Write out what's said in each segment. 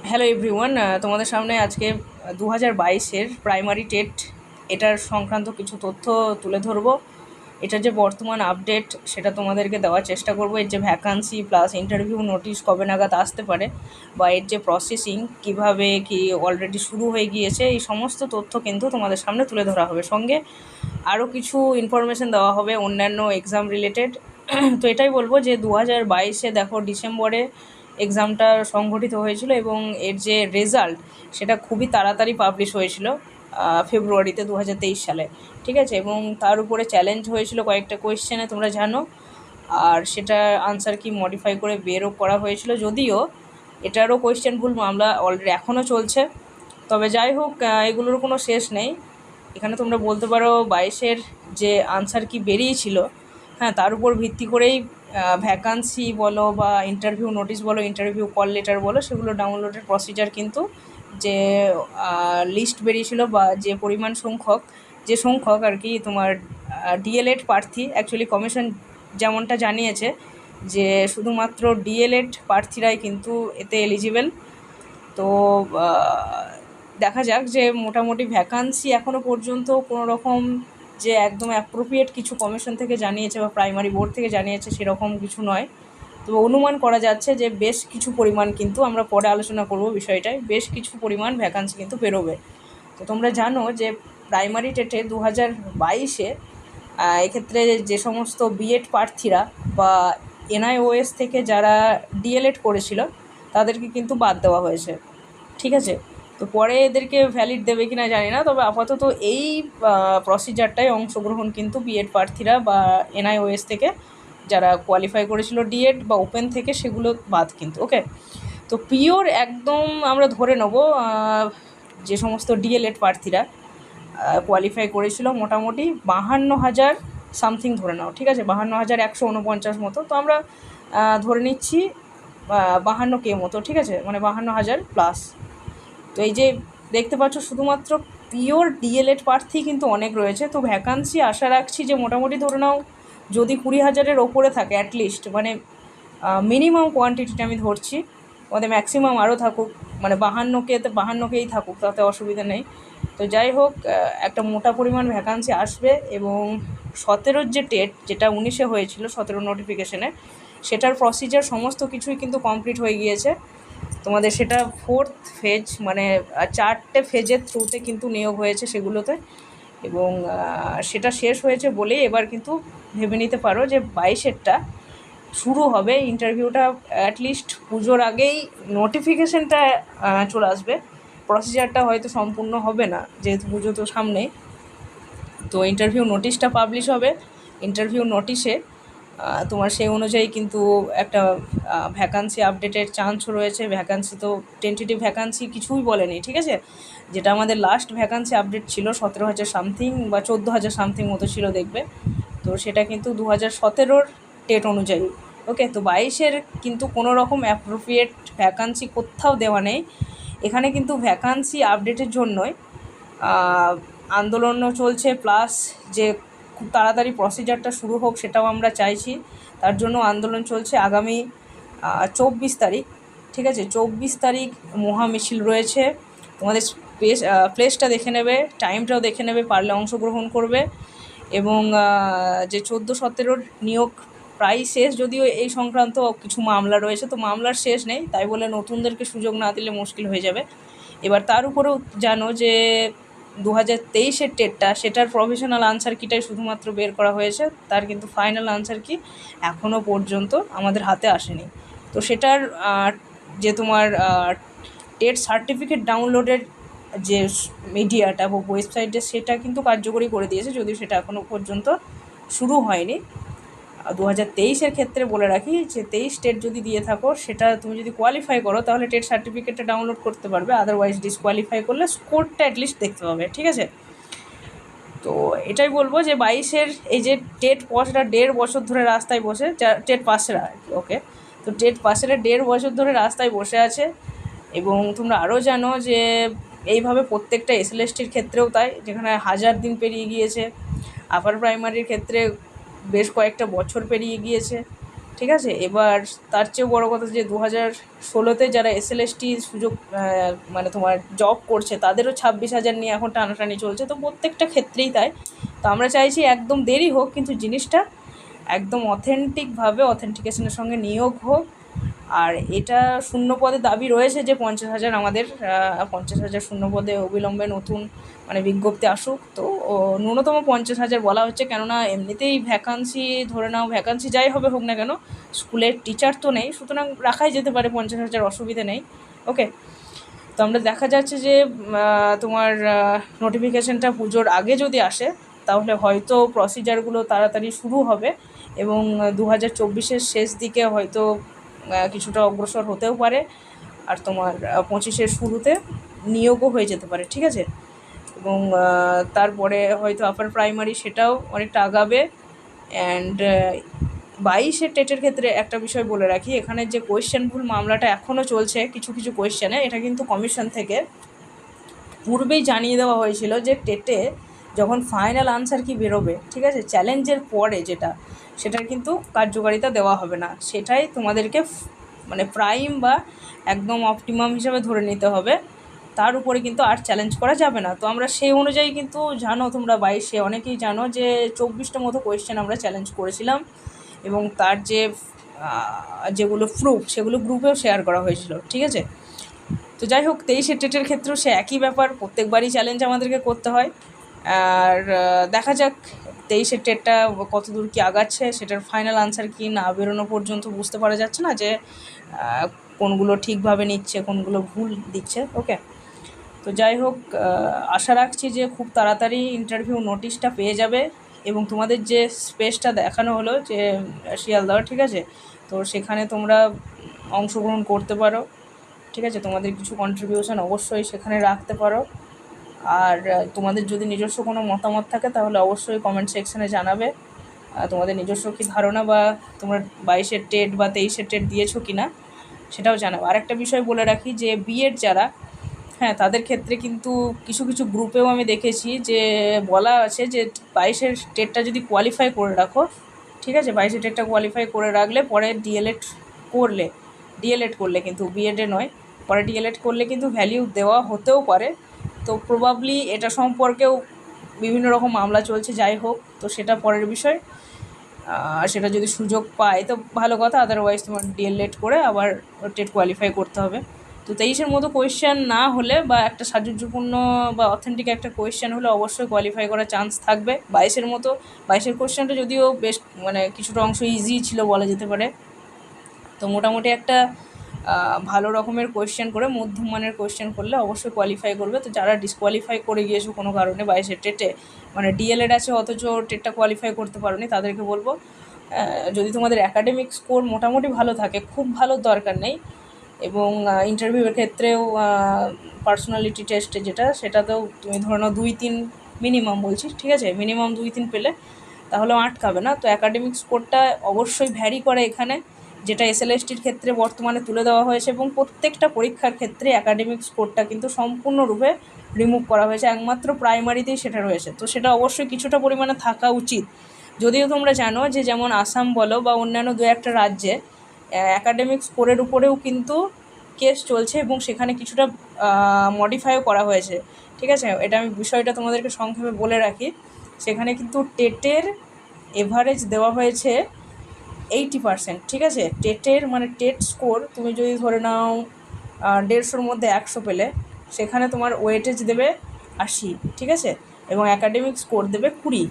Hello everyone, তোমাদের সামনে আজকে 2022-এর প্রাইমারি টেট এটার সংক্রান্ত কিছু তথ্য তুলে ধরবো। এটার যে বর্তমান আপডেট সেটা তোমাদেরকে দেওয়ার চেষ্টা করবো। এর যে ভ্যাকান্সি প্লাস ইন্টারভিউ নোটিশ কবে নাগাদ আসতে পারে, বা এর যে প্রসেসিং কীভাবে কি অলরেডি শুরু হয়ে গিয়েছে, এই সমস্ত তথ্য কিন্তু তোমাদের সামনে তুলে ধরা হবে। সঙ্গে আরও কিছু ইনফরমেশান দেওয়া হবে অন্যান্য এক্সাম রিলেটেড। তো এটাই বলবো যে 2022-এ দেখো ডিসেম্বরে এক্সামটা সংঘটিত হয়েছিল এবং এর যে রেজাল্ট সেটা খুবই তাড়াতাড়ি পাবলিশ হয়েছিল ফেব্রুয়ারিতে 2023 সালে, ঠিক আছে। এবং তার উপরে চ্যালেঞ্জ হয়েছিল কয়েকটা কোয়েশ্চেনে, তোমরা জানো। আর সেটা আনসার কি মডিফাই করে বেরও করা হয়েছিল, যদিও এটারও কোয়েশ্চেন ভুল মামলা অলরেডি এখনও চলছে। তবে যাই হোক, এগুলোর কোনো শেষ নেই। এখানে তোমরা বলতে পারো 22-এর যে আনসার কি বেরিয়েছিল, হ্যাঁ, তার উপর ভিত্তি করেই ভ্যাকান্সি বলো বা ইন্টারভিউ নোটিশ বলো, ইন্টারভিউ কল লেটার বলো, সেগুলো ডাউনলোডের প্রসিজার কিন্তু যে লিস্ট বেরিয়েছিল বা যে পরিমাণ সংখ্যক আর কি তোমার ডিএলএড প্রার্থী, অ্যাকচুয়ালি কমিশন যেমনটা জানিয়েছে যে শুধুমাত্র ডিএলএড প্রার্থীরাই কিন্তু এতে এলিজিবেল। তো দেখা যাক যে মোটামুটি ভ্যাকান্সি এখনও পর্যন্ত কোনো রকম যে একদম অ্যাপ্রোপ্রিয়েট কিছু কমিশন থেকে জানিয়েছে বা প্রাইমারি বোর্ড থেকে জানিয়েছে সেরকম কিছু নয়। তো অনুমান করা যাচ্ছে যে বেশ কিছু পরিমাণ, কিন্তু আমরা পরে আলোচনা করব বিষয়টায়, বেশ কিছু পরিমাণ ভ্যাকান্সি কিন্তু বেরোবে। তো তোমরা জানো যে প্রাইমারি টেটে 2022-এ এক্ষেত্রে যে সমস্ত বিএড প্রার্থীরা বা এনআইওএস থেকে যারা ডিএলএড করেছিল তাদেরকে কিন্তু বাদ দেওয়া হয়েছে, ঠিক আছে। তো পরে এদেরকে ভ্যালিড দেবে কিনা জানি না, তবে আপাতত এই প্রসিজারটায় অংশগ্রহণ কিন্তু বিএড প্রার্থীরা বা এনআইওএস থেকে যারা কোয়ালিফাই করেছিল ডিএড বা ওপেন থেকে, সেগুলো বাদ কিন্তু, ওকে। তো পিওর একদম আমরা ধরে নেব যে সমস্ত ডিএলএড প্রার্থীরা কোয়ালিফাই করেছিল মোটামুটি 52,000 সামথিং ধরে নাও, ঠিক আছে, 52,149 মতো। তো আমরা ধরে নিচ্ছি 52K মতো, ঠিক আছে, মানে 52,000 প্লাস। তো এই যে দেখতে পাচ্ছ শুধুমাত্র পিওর ডিএলএড প্রার্থী কিন্তু অনেক রয়েছে। তো ভ্যাকান্সি আশা রাখছি যে মোটামুটি ধরে নাও যদি 20,000-এর ওপরে থাকে অ্যাটলিস্ট, মানে মিনিমাম কোয়ান্টিটিটা আমি ধরছি, আমাদের ম্যাক্সিমাম আরও থাকুক, মানে 52Kই থাকুক, তাতে অসুবিধা নেই। তো যাই হোক, একটা মোটা পরিমাণ ভ্যাকান্সি আসবে। এবং 17-র যে টেট, যেটা 19-এ হয়েছিল 17 নোটিফিকেশনে, সেটার প্রসিজার সমস্ত কিছুই কিন্তু কমপ্লিট হয়ে গিয়েছে। তোমাদের সেটা 4th ফেজ, মানে 4টে ফেজের থ্রুতে কিন্তু নিয়োগ হয়েছে সেগুলোতে। এবং সেটা শেষ হয়েছে বলেই এবার কিন্তু ভেবে নিতে পারো যে 22-এরটা শুরু হবে। ইন্টারভিউটা অ্যাটলিস্ট পুজোর আগেই নোটিফিকেশানটা চলে আসবে। প্রসিজারটা হয়তো সম্পূর্ণ হবে না, যেহেতু পুজো তো সামনেই। তো ইন্টারভিউ নোটিশটা পাবলিশ হবে। ইন্টারভিউ নোটিশে তোমার সেই অনুযায়ী কিন্তু একটা ভ্যাকান্সি আপডেটের চান্স রয়েছে। ভ্যাকান্সি তো টেন্টেটিভ ভ্যাকান্সি কিছুই বলেনি, ঠিক আছে। যেটা আমাদের লাস্ট ভ্যাকান্সি আপডেট ছিল 17,000 সামথিং বা 14,000 সামথিং মতো ছিল, দেখবে। তো সেটা কিন্তু 2017-র টেট অনুযায়ী, ওকে। তো 22-এর কিন্তু কোনো রকম অ্যাপ্রোপ্রিয়েট ভ্যাকান্সি কোথাও দেওয়া নেই এখানে, কিন্তু ভ্যাকান্সি আপডেটের জন্যই আন্দোলনও চলছে, প্লাস যে খুব তাড়াতাড়ি প্রসিজারটা শুরু হোক সেটাও আমরা চাইছি। তার জন্য আন্দোলন চলছে। আগামী 24 তারিখ, ঠিক আছে, 24 তারিখ মহা মিছিল রয়েছে। তোমাদের প্লেসটা দেখে নেবে, টাইমটাও দেখে নেবে, পারলে অংশগ্রহণ করবে। এবং যে 14-17-র নিয়োগ প্রায় শেষ, যদিও এই সংক্রান্ত কিছু মামলা রয়েছে, তো মামলার শেষ নেই, তাই বলে নতুনদেরকে সুযোগ না দিলে মুশকিল হয়ে যাবে। এবার তার উপরেও জানো যে 2023-এর টেটটা, সেটার প্রভিশনাল আনসার কিটাই শুধুমাত্র বের করা হয়েছে, তার কিন্তু ফাইনাল আনসার কি এখনও পর্যন্ত আমাদের হাতে আসেনি। তো সেটার যে তোমার টেট সার্টিফিকেট ডাউনলোডের যে মিডিয়াটা বা ওয়েবসাইটে, সেটা কিন্তু কার্যকরী করে দিয়েছে, যদিও সেটা এখনও পর্যন্ত শুরু হয়নি। 2023-এর ক্ষেত্রে বলে রাখি যে 23 টেট যদি দিয়ে থাকো, সেটা তুমি যদি কোয়ালিফাই করো তাহলে টেট সার্টিফিকেটটা ডাউনলোড করতে পারবে, আদারওয়াইজ ডিসকোয়ালিফাই করলে স্কোরটা অ্যাটলিস্ট দেখতে পাবে, ঠিক আছে। তো এটাই বলবো যে 22-এর এই যে টেট পাসরা 1.5 বছর ধরে রাস্তায় বসে, টেট পাসরা, ওকে। তো টেট পাসেরা 1.5 বছর ধরে রাস্তায় বসে আছে। এবং তোমরা আরও জানো যে এইভাবে প্রত্যেকটা এসএলএসটির ক্ষেত্রেও তাই, যেখানে 1000 দিন পেরিয়ে গিয়েছে। আপার প্রাইমারির ক্ষেত্রে বেশ কয়েকটা বছর পেরিয়ে গিয়েছে। ঠিক আছে। এবার তার চেয়েও বড় কথা যে 2016-তে যারা এসএলএসটি সুযোগ মানে তোমার জব করছে তাদেরও 26,000 নিয়ে এখন টানাটানি চলছে। তো প্রত্যেকটা ক্ষেত্রেই তাই। তো আমরা চাইছি একদম দেরি হোক, কিন্তু জিনিসটা একদম অথেন্টিকভাবে অথেন্টিকেশনের সঙ্গে নিয়োগ হোক। আর এটা শূন্য পদে দাবি রয়েছে যে 50,000 আমাদের 50,000 শূন্য পদে অবিলম্বে নতুন মানে বিজ্ঞপ্তি আসুক। তো ন্যূনতম 50,000 বলা হচ্ছে, কেননা এমনিতেই ভ্যাকান্সি ধরে নাও, ভ্যাকান্সি যাই হবে হোক না কেন, স্কুলের টিচার তো নেই, সুতরাং রাখাই যেতে পারে 50,000, অসুবিধে নেই। ওকে। তো আমরা দেখা যাচ্ছে যে তোমার নোটিফিকেশানটা পুজোর আগে যদি আসে তাহলে হয়তো প্রসিজারগুলো তাড়াতাড়ি শুরু হবে এবং 2024-এর শেষ দিকে হয়তো কিছুটা অগ্রসর হতেও পারে। আর তোমার 25-এর শুরুতে নিয়োগও হয়ে যেতে পারে, ঠিক আছে। এবং তারপরে হয়তো আপার প্রাইমারি সেটাও অনেকটা আগাবে। অ্যান্ড 22-এর টেটের ক্ষেত্রে একটা বিষয় বলে রাখি, এখানে যে কোয়েশ্চেন ভুল মামলাটা এখনও চলছে কিছু কিছু কোয়েশ্চেনে, এটা কিন্তু কমিশন থেকে পূর্বেই জানিয়ে দেওয়া হয়েছিল যে টেটে যখন ফাইনাল আনসার কি বেরোবে, ঠিক আছে, চ্যালেঞ্জের পরে যেটা, সেটার কিন্তু কার্যকারিতা দেওয়া হবে না। সেটাই তোমাদেরকে মানে প্রাইম বা একদম অপটিমাম হিসাবে ধরে নিতে হবে, তার উপরে কিন্তু আর চ্যালেঞ্জ করা যাবে না। তো আমরা সেই অনুযায়ী কিন্তু জানো তোমরা 22-এ অনেকেই জানো যে 24টা মতো কোয়েশ্চেন আমরা চ্যালেঞ্জ করেছিলাম এবং তার যে যেগুলো প্রুফ সেগুলো গ্রুপেও শেয়ার করা হয়েছিল, ঠিক আছে। তো যাই হোক, 23-এর টেটের ক্ষেত্রেও সে একই ব্যাপার, প্রত্যেকবারই চ্যালেঞ্জ আমাদেরকে করতে হয়। আর দেখা যাক 23-এর টেটটা কত দূর কী আগাচ্ছে, সেটার ফাইনাল আনসার কি না বেরোনো পর্যন্ত বুঝতে পারা যাচ্ছে না যে কোনগুলো ঠিকভাবে নিচ্ছে কোনগুলো ভুল দিচ্ছে। ওকে। তো যাই হোক, আশা রাখছি যে খুব তাড়াতাড়ি ইন্টারভিউ নোটিশটা পেয়ে যাবে এবং তোমাদের যে স্পেসটা দেখানো হলো যে শিয়ালদহ, ঠিক আছে, তো সেখানে তোমরা অংশগ্রহণ করতে পারো, ঠিক আছে। তোমাদের কিছু কন্ট্রিবিউশন অবশ্যই সেখানে রাখতে পারো। আর তোমাদের যদি নিজস্ব কোনো মতামত থাকে তাহলে অবশ্যই কমেন্ট সেকশানে জানাবে তোমাদের নিজস্ব কী ধারণা, বা তোমরা 22-এর টেট বা 23-এর টেট দিয়েছো কি না সেটাও জানাবো। আর একটা বিষয় বলে রাখি যে বিএড যারা, হ্যাঁ, তাদের ক্ষেত্রে কিন্তু কিছু কিছু গ্রুপেও আমি দেখেছি যে বলা আছে যে 22-এর টেটটা যদি কোয়ালিফাই করে রাখো, ঠিক আছে, 22-এর টেটটা কোয়ালিফাই করে রাখলে পরে ডিএলএড করলে কিন্তু বিএডে নয়, পরে ডিএলএড করলে কিন্তু ভ্যালিউ দেওয়া হতেও পারে। তো প্রবাবলি এটা সম্পর্কেও বিভিন্ন রকম মামলা চলছে, যাই হোক, তো সেটা পরের বিষয়। সেটা যদি সুযোগ পায় তো ভালো কথা, আদারওয়াইজ তোমার ডিএলএড করে আবার টেট কোয়ালিফাই করতে হবে। তো 23-এর মতো কোয়েশ্চেন না হলে বা একটা সাহায্যপূর্ণ বা অথেন্টিক একটা কোয়েশ্চেন হলে অবশ্যই কোয়ালিফাই করার চান্স থাকবে 22-এর মতো। 22-এর কোয়েশ্চেনটা যদিও বেশ মানে কিছুটা অংশ ইজি ছিল বলা যেতে পারে, তো মোটামুটি একটা ভালো রকমের কোয়েশ্চেন করে মধ্যমানের কোয়েশ্চেন করলে অবশ্যই কোয়ালিফাই করবে। তো যারা ডিসকোয়ালিফাই করে গিয়েছো কোনো কারণে 22-এর টেটে, মানে ডিএলএড আছে অথচ টেটটা কোয়ালিফাই করতে পারোনি, তাদেরকে বলবো যদি তোমাদের অ্যাকাডেমিক স্কোর মোটামুটি ভালো থাকে, খুব ভালো দরকার নেই, এবং ইন্টারভিউয়ের ক্ষেত্রেও পার্সোনালিটি টেস্টে যেটা, সেটাতেও তুমি ধরে নাও 2-3 মিনিমাম বলছি, ঠিক আছে, মিনিমাম 2-3 পেলে তাহলেও আটকাবে না। তো অ্যাকাডেমিক স্কোরটা অবশ্যই ভ্যারি করে এখানে, যেটা এসএলএসটির ক্ষেত্রে বর্তমানে তুলে দেওয়া হয়েছে, এবং প্রত্যেকটা পরীক্ষার ক্ষেত্রে অ্যাকাডেমিক স্কোরটা কিন্তু সম্পূর্ণরূপে রিমুভ করা হয়েছে, একমাত্র প্রাইমারিতেই সেটা রয়েছে। তো সেটা অবশ্যই কিছুটা পরিমাণে থাকা উচিত। যদিও তোমরা জানো যে যেমন আসাম বলো বা অন্যান্য 2-1টা রাজ্যে অ্যাকাডেমিক স্কোরের উপরেও কিন্তু কেস চলছে এবং সেখানে কিছুটা মডিফাইও করা হয়েছে, ঠিক আছে। এটা আমি বিষয়টা তোমাদেরকে সংক্ষেপে বলে রাখি। সেখানে কিন্তু টেটের এভারেজ দেওয়া হয়েছে 80%, ঠিক আছে। টেটের মানে টেট স্কোর তুমি যদি ধরে নাও 150-র মধ্যে 100 পেলে, সেখানে তোমার ওয়েটেজ দেবে 80, ঠিক আছে, এবং অ্যাকাডেমিক স্কোর দেবে 20।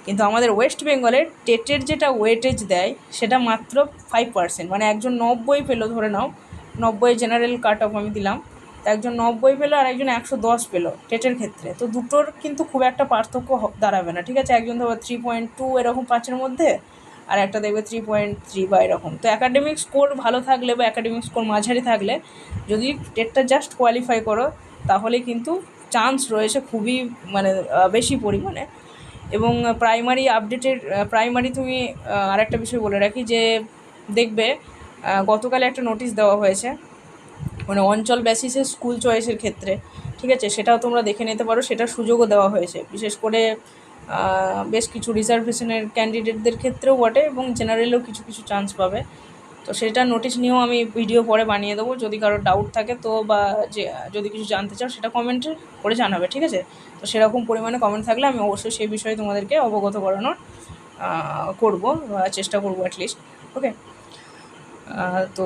কিন্তু আমাদের ওয়েস্ট বেঙ্গলের টেটের যেটা ওয়েটেজ দেয় সেটা মাত্র 5%, মানে একজন 90 পেলো, ধরে নাও 90 জেনারেল কাট অফ আমি দিলাম, তো একজন 90 পেলো আর একজন 110 পেলো টেটের ক্ষেত্রে, তো দুটোর কিন্তু খুব একটা পার্থক্য দাঁড়াবে না, ঠিক আছে। একজন ধরো 3.2 এরকম 5-এর মধ্যে, আর একটা দেখবে 3.3 বা এরকম। তো অ্যাকাডেমিক স্কোর ভালো থাকলে বা অ্যাকাডেমিক স্কোর মাঝারি থাকলে যদি টেটটা জাস্ট কোয়ালিফাই করো তাহলে কিন্তু চান্স রয়েছে খুবই মানে বেশি পরিমাণে। এবং প্রাইমারি তুমি আরেকটা বিষয় বলে রাখি যে দেখবে গতকাল একটা নোটিশ দেওয়া হয়েছে মানে অঞ্চল বেসিসে স্কুল চয়েসের ক্ষেত্রে, ঠিক আছে, সেটাও তোমরা দেখে নিতে পারো, সেটার সুযোগও দেওয়া হয়েছে। বিশেষ করে বেশ কিছু রিজার্ভেশনের ক্যান্ডিডেটদের ক্ষেত্রেও বটে, এবং জেনারেলেও কিছু কিছু চান্স পাবে। তো সেটা নোটিশ নিয়েও আমি ভিডিও পরে বানিয়ে দেবো। যদি কারোর ডাউট থাকে তো, বা যে যদি কিছু জানতে চাও সেটা কমেন্টে করে জানাবে, ঠিক আছে? তো সেরকম পরিমাণে কমেন্ট থাকলে আমি অবশ্যই সেই বিষয়ে তোমাদেরকে অবগত করানোর করবো, চেষ্টা করবো অ্যাটলিস্ট। ওকে, তো